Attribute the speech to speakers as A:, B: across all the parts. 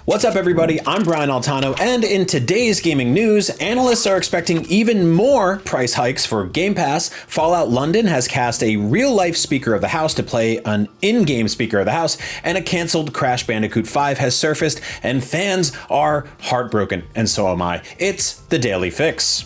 A: What's up, everybody? I'm Brian Altano, and in today's gaming news, analysts are expecting even more price hikes for Game Pass. Fallout London has cast a real-life Speaker of the House to play an in-game Speaker of the House, and a canceled Crash Bandicoot 5 has surfaced, and fans are heartbroken, and so am I. It's the Daily Fix.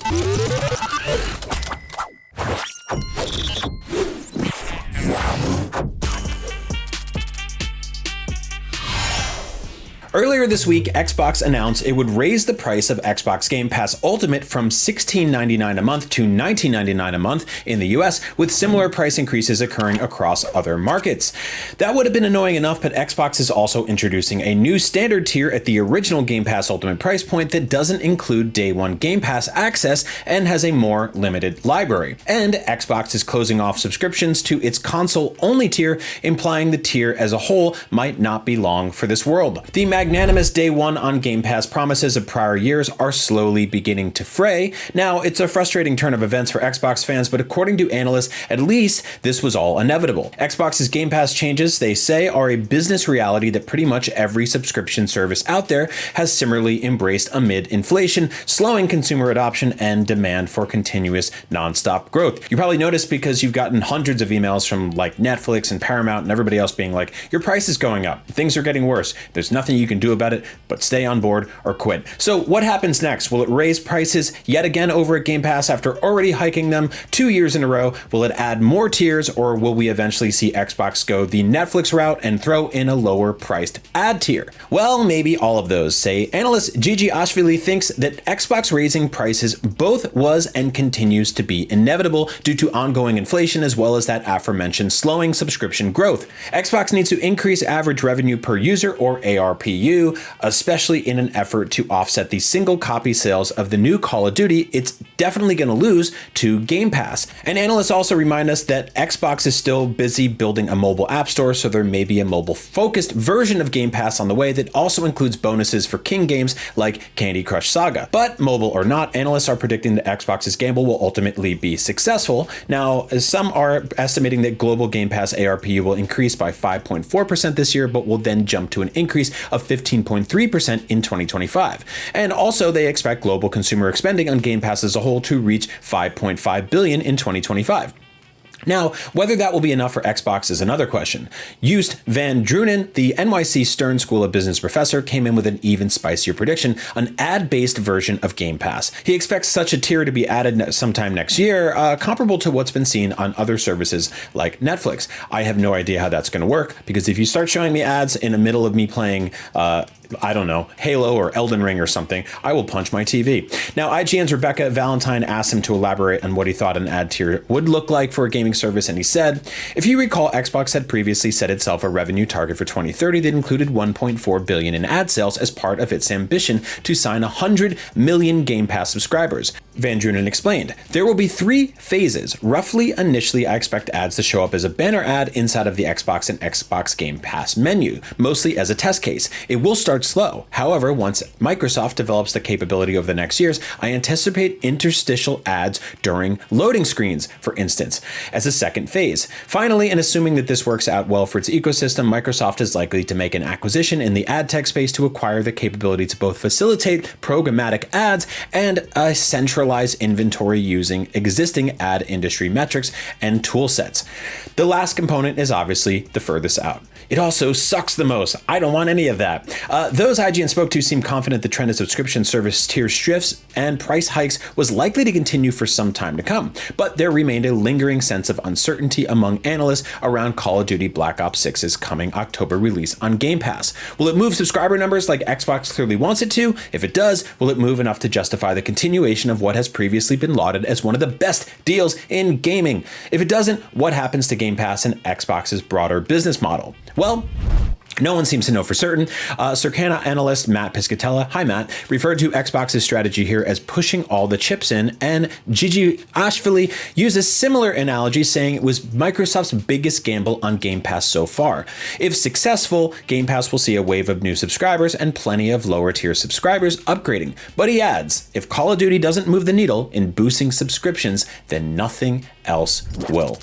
A: Earlier this week, Xbox announced it would raise the price of Xbox Game Pass Ultimate from $16.99 a month to $19.99 a month in the US, with similar price increases occurring across other markets. That would have been annoying enough, but Xbox is also introducing a new standard tier at the original Game Pass Ultimate price point that doesn't include Day 1 Game Pass access and has a more limited library. And Xbox is closing off subscriptions to its console-only tier, implying the tier as a whole might not be long for this world. The magnanimous Day 1 on Game Pass promises of prior years are slowly beginning to fray. Now, it's a frustrating turn of events for Xbox fans, but according to analysts, at least this was all inevitable. Xbox's Game Pass changes, they say, are a business reality that pretty much every subscription service out there has similarly embraced amid inflation, slowing consumer adoption and demand for continuous nonstop growth. You probably noticed because you've gotten hundreds of emails from like Netflix and Paramount and everybody else being like, your price is going up, things are getting worse, there's nothing you can do about it but stay on board or quit. So what happens next? Will it raise prices yet again over at Game Pass after already hiking them 2 years in a row? Will it add more tiers, or will we eventually see Xbox go the Netflix route and throw in a lower priced ad tier? Well, maybe all of those, say analyst Gigi Ashvili thinks that Xbox raising prices both was and continues to be inevitable due to ongoing inflation as well as that aforementioned slowing subscription growth. Xbox needs to increase average revenue per user, or ARPU, especially in an effort to offset the single copy sales of the new Call of Duty it's definitely going to lose to Game Pass. And analysts also remind us that Xbox is still busy building a mobile app store, so there may be a mobile-focused version of Game Pass on the way that also includes bonuses for King games like Candy Crush Saga. But mobile or not, analysts are predicting that Xbox's gamble will ultimately be successful. Now, some are estimating that global Game Pass ARPU will increase by 5.4% this year, but will then jump to an increase of 15.3% in 2025. And also they expect global consumer spending on Game Pass as a whole to reach $5.5 billion in 2025. Now, whether that will be enough for Xbox is another question. Joost van Drunen, the NYC Stern School of Business professor, came in with an even spicier prediction, an ad-based version of Game Pass. He expects such a tier to be added sometime next year, comparable to what's been seen on other services like Netflix. I have no idea how that's going to work, because if you start showing me ads in the middle of me playing I don't know, Halo or Elden Ring or something, I will punch my TV. Now, IGN's Rebecca Valentine asked him to elaborate on what he thought an ad tier would look like for a gaming service, and he said, if you recall, Xbox had previously set itself a revenue target for 2030 that included $1.4 billion in ad sales as part of its ambition to sign 100 million Game Pass subscribers. Van Drunen explained, there will be 3 phases. Roughly, initially, I expect ads to show up as a banner ad inside of the Xbox and Xbox Game Pass menu, mostly as a test case. It will start slow. However, once Microsoft develops the capability over the next years, I anticipate interstitial ads during loading screens, for instance, as a second phase. Finally, and assuming that this works out well for its ecosystem, Microsoft is likely to make an acquisition in the ad tech space to acquire the capability to both facilitate programmatic ads and a centralized inventory using existing ad industry metrics and tool sets. The last component is obviously the furthest out. It also sucks the most. I don't want any of that. Those IGN spoke to seem confident the trend of subscription service tier shifts and price hikes was likely to continue for some time to come, but there remained a lingering sense of uncertainty among analysts around Call of Duty Black Ops 6's coming October release on Game Pass. Will it move subscriber numbers like Xbox clearly wants it to? If it does, will it move enough to justify the continuation of what has previously been lauded as one of the best deals in gaming? If it doesn't, what happens to Game Pass and Xbox's broader business model? Well, no one seems to know for certain. Circana analyst Matt Piscatella, hi Matt, referred to Xbox's strategy here as pushing all the chips in, and Gigi Ashvili used a similar analogy, saying it was Microsoft's biggest gamble on Game Pass so far. If successful, Game Pass will see a wave of new subscribers and plenty of lower tier subscribers upgrading. But he adds, if Call of Duty doesn't move the needle in boosting subscriptions, then nothing else will.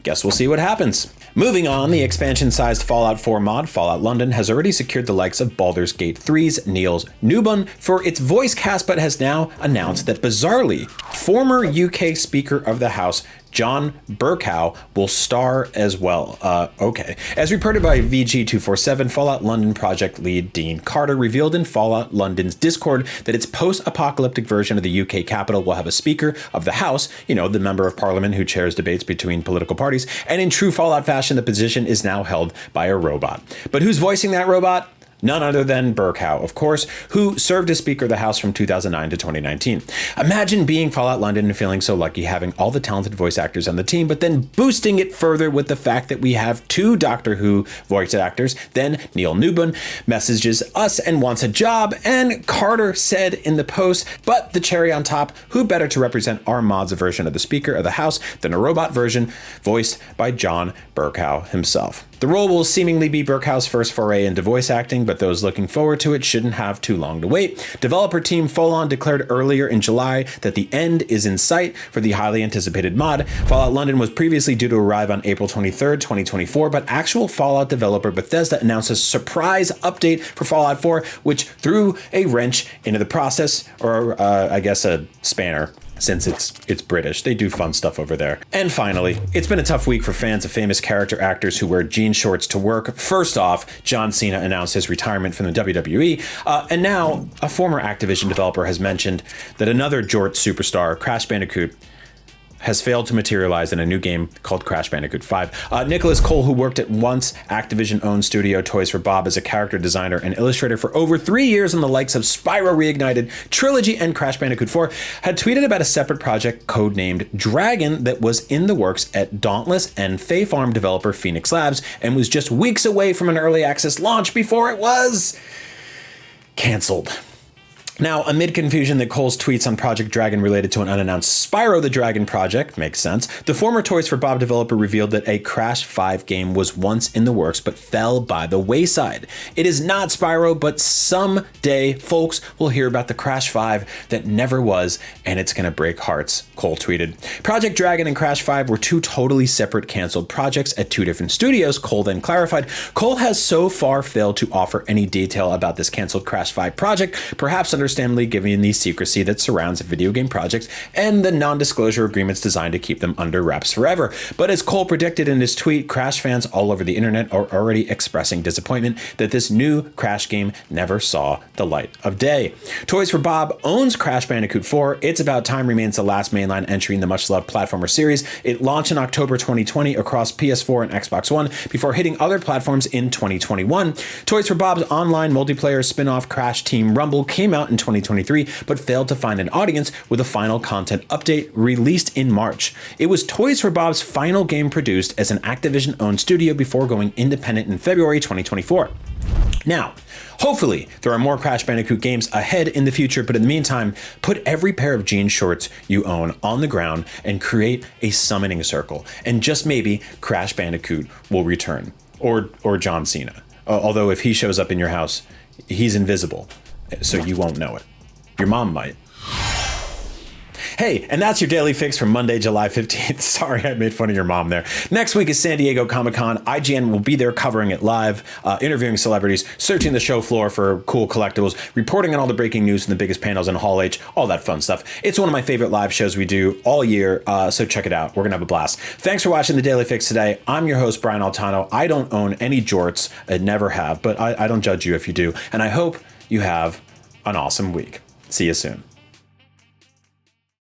A: Guess we'll see what happens. Moving on, the expansion-sized Fallout 4 mod, Fallout London, has already secured the likes of Baldur's Gate 3's Niels Newbon for its voice cast, but has now announced that, bizarrely, former UK Speaker of the House John Bercow will star as well. Okay. As reported by VG247, Fallout London project lead Dean Carter revealed in Fallout London's Discord that its post-apocalyptic version of the UK capital will have a Speaker of the House, the member of Parliament who chairs debates between political parties, and in true Fallout fashion, the position is now held by a robot. But who's voicing that robot? None other than Bercow, of course, who served as Speaker of the House from 2009 to 2019. Imagine being Fallout London and feeling so lucky having all the talented voice actors on the team, but then boosting it further with the fact that we have 2 Doctor Who voice actors. Then Neil Newbon messages us and wants a job, and Carter said in the post, but the cherry on top, who better to represent our mod's version of the Speaker of the House than a robot version voiced by John Bercow himself. The role will seemingly be Bercow's first foray into voice acting, but those looking forward to it shouldn't have too long to wait. Developer team Folon declared earlier in July that the end is in sight for the highly anticipated mod. Fallout London was previously due to arrive on April 23rd, 2024, but actual Fallout developer Bethesda announced a surprise update for Fallout 4, which threw a wrench into the process, or I guess a spanner. Since it's British, they do fun stuff over there. And finally, it's been a tough week for fans of famous character actors who wear jean shorts to work. First off, John Cena announced his retirement from the WWE, and now a former Activision developer has mentioned that another Jort superstar, Crash Bandicoot, has failed to materialize in a new game called Crash Bandicoot 5. Nicholas Cole, who worked at once Activision-owned studio Toys for Bob as a character designer and illustrator for over 3 years on the likes of Spyro Reignited, Trilogy, and Crash Bandicoot 4, had tweeted about a separate project codenamed Dragon that was in the works at Dauntless and Fae Farm developer Phoenix Labs and was just weeks away from an early access launch before it was canceled. Now, amid confusion that Cole's tweets on Project Dragon related to an unannounced Spyro the Dragon project makes sense, the former Toys for Bob developer revealed that a Crash 5 game was once in the works but fell by the wayside. It is not Spyro, but someday folks will hear about the Crash 5 that never was, and it's gonna break hearts, Cole tweeted. Project Dragon and Crash 5 were 2 totally separate canceled projects at 2 different studios, Cole then clarified. Cole has so far failed to offer any detail about this canceled Crash 5 project, perhaps understandably given the secrecy that surrounds video game projects and the non-disclosure agreements designed to keep them under wraps forever. But as Cole predicted in his tweet, Crash fans all over the internet are already expressing disappointment that this new Crash game never saw the light of day. Toys for Bob owns Crash Bandicoot 4. It's About Time remains the last mainline entry in the much-loved platformer series. It launched in October 2020 across PS4 and Xbox One before hitting other platforms in 2021. Toys for Bob's online multiplayer spin-off Crash Team Rumble came out in 2023, but failed to find an audience with a final content update released in March. It was Toys for Bob's final game produced as an Activision-owned studio before going independent in February 2024. Now, hopefully, there are more Crash Bandicoot games ahead in the future, but in the meantime, put every pair of jean shorts you own on the ground and create a summoning circle, and just maybe Crash Bandicoot will return. Or John Cena. Although if he shows up in your house, he's invisible, so you won't know it. Your mom might. Hey, and that's your Daily Fix for Monday, July 15th. Sorry I made fun of your mom there. Next week is San Diego Comic-Con. IGN will be there covering it live, interviewing celebrities, searching the show floor for cool collectibles, reporting on all the breaking news from the biggest panels in Hall H, all that fun stuff. It's one of my favorite live shows we do all year, so check it out. We're going to have a blast. Thanks for watching the Daily Fix today. I'm your host, Brian Altano. I don't own any jorts. I never have, but I don't judge you if you do. And I hope you have an awesome week. See you soon.